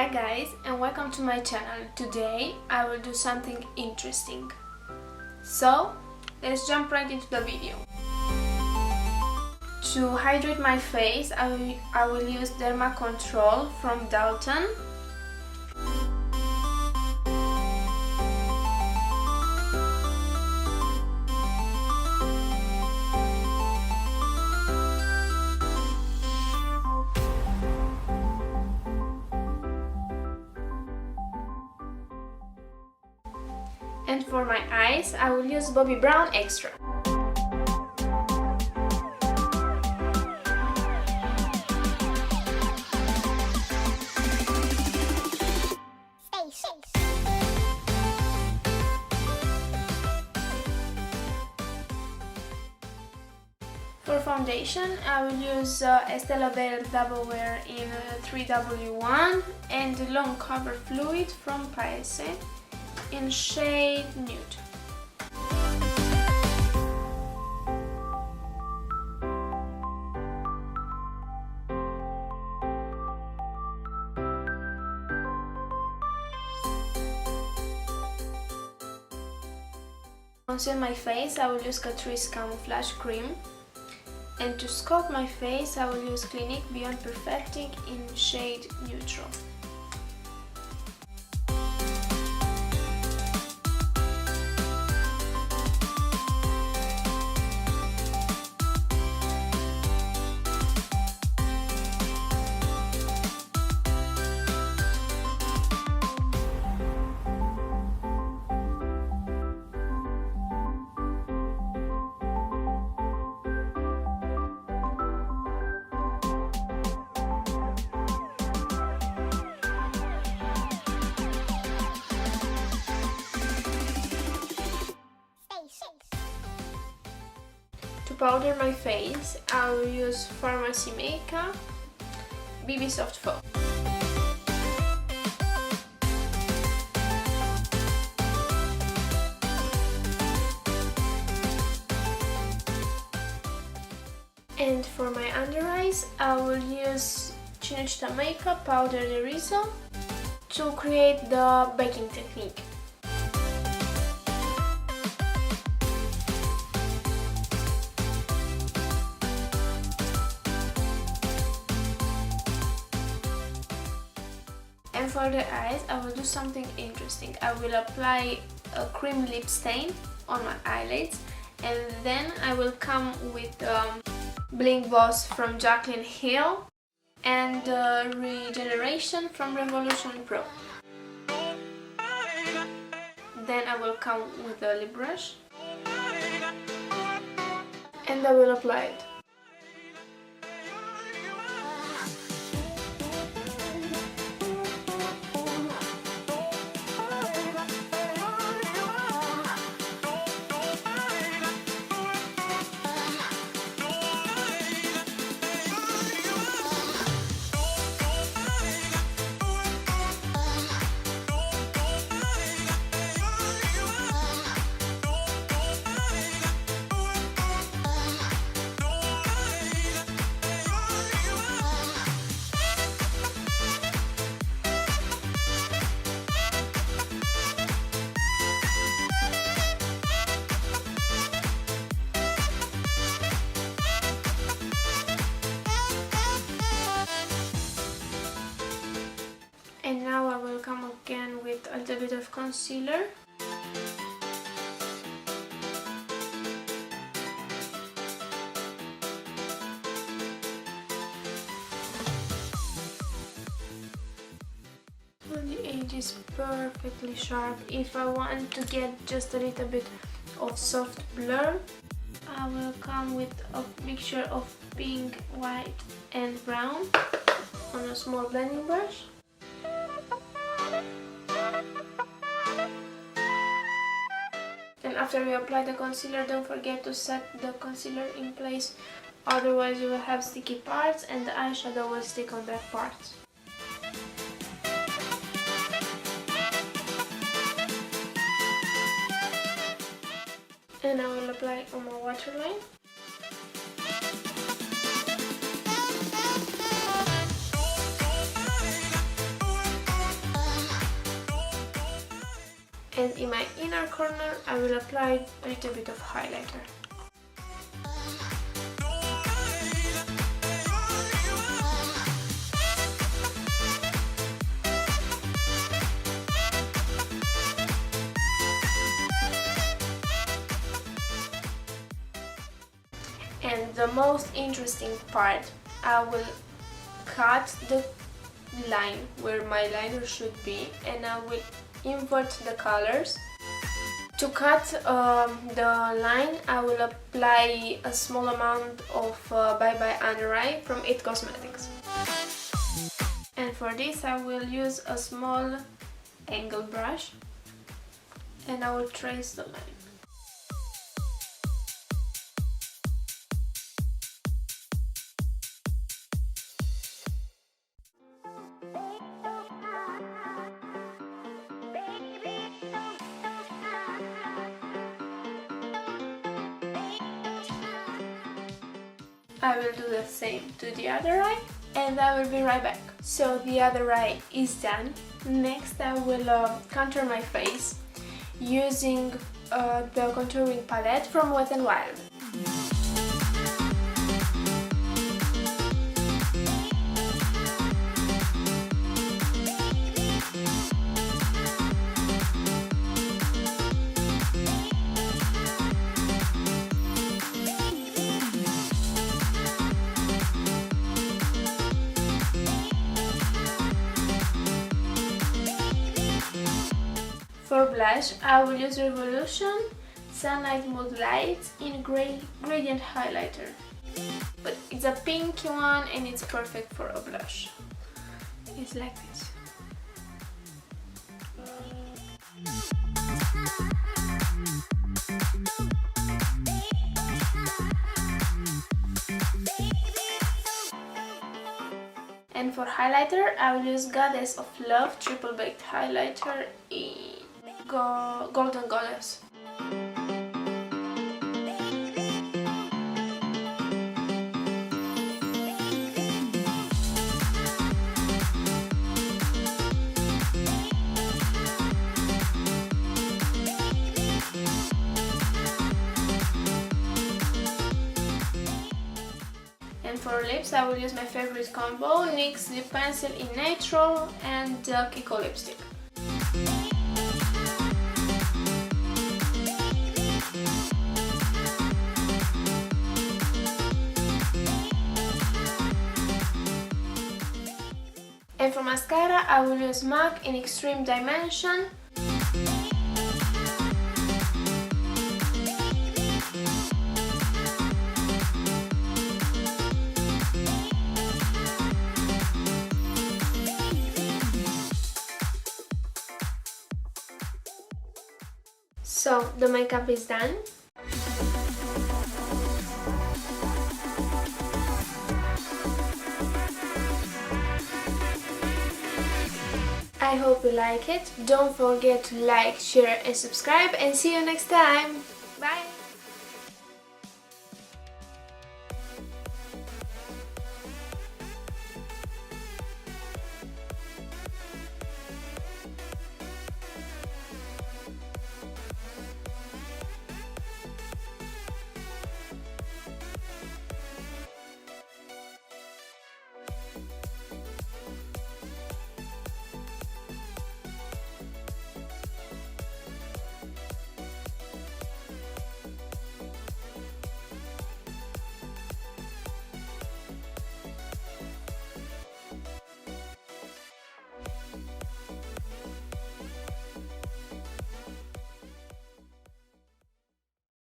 Hi guys, and welcome to my channel. Today I will do something interesting. So let's jump right into the video. To hydrate my face, I will use Derma Control from Dalton. And for my eyes, I will use Bobbi Brown Extra. For foundation, I will use Estee Lauder Double Wear in 3W1 and the Long Cover Fluid from Paese in shade Nude. To conceal my face, I will use Catrice Camouflage Cream. And to sculpt my face, I will use Clinique Beyond Perfecting in shade Neutral. To powder my face, I will use Farmasi Makeup BB Soft Foam. And for my under eyes, I will use Cinecitta Makeup Powder Eraser to create the baking technique. And for the eyes, I will do something interesting. I will apply a cream lip stain on my eyelids, and then I will come with Bling Boss from Jaclyn Hill and Regeneration from Revolution Pro. Then I will come with a lip brush and I will apply it. And now I will come again with a little bit of concealer. And the edge is perfectly sharp. If I want to get just a little bit of soft blur, I will come with a mixture of pink, white and brown on a small blending brush. And after we apply the concealer, don't forget to set the concealer in place, otherwise you will have sticky parts and the eyeshadow will stick on that part. And I will apply on my waterline. And in my inner corner I will apply a little bit of highlighter. And the most interesting part, I will cut the line where my liner should be and I will invert the colors. To cut the line, I will apply a small amount of Bye Undereye from It Cosmetics. And for this I will use a small angle brush and I will trace the line. I will do the same to the other eye and I will be right back. So the other eye is done. Next I will contour my face using the contouring palette from Wet n Wild. For blush, I will use Revolution Sunlight Mood Light in gradient highlighter. But it's a pinky one and it's perfect for a blush. It's like this. And for highlighter, I will use Goddess of Love Triple Baked Highlighter in Golden Goddess. And for lips, I will use my favorite combo, NYX Lip Pencil in Natural and Kiko lipstick. And for mascara, I will use MAC in Extreme Dimension. So the makeup is done. I hope you like it. Don't forget to like, share and subscribe and see you next time!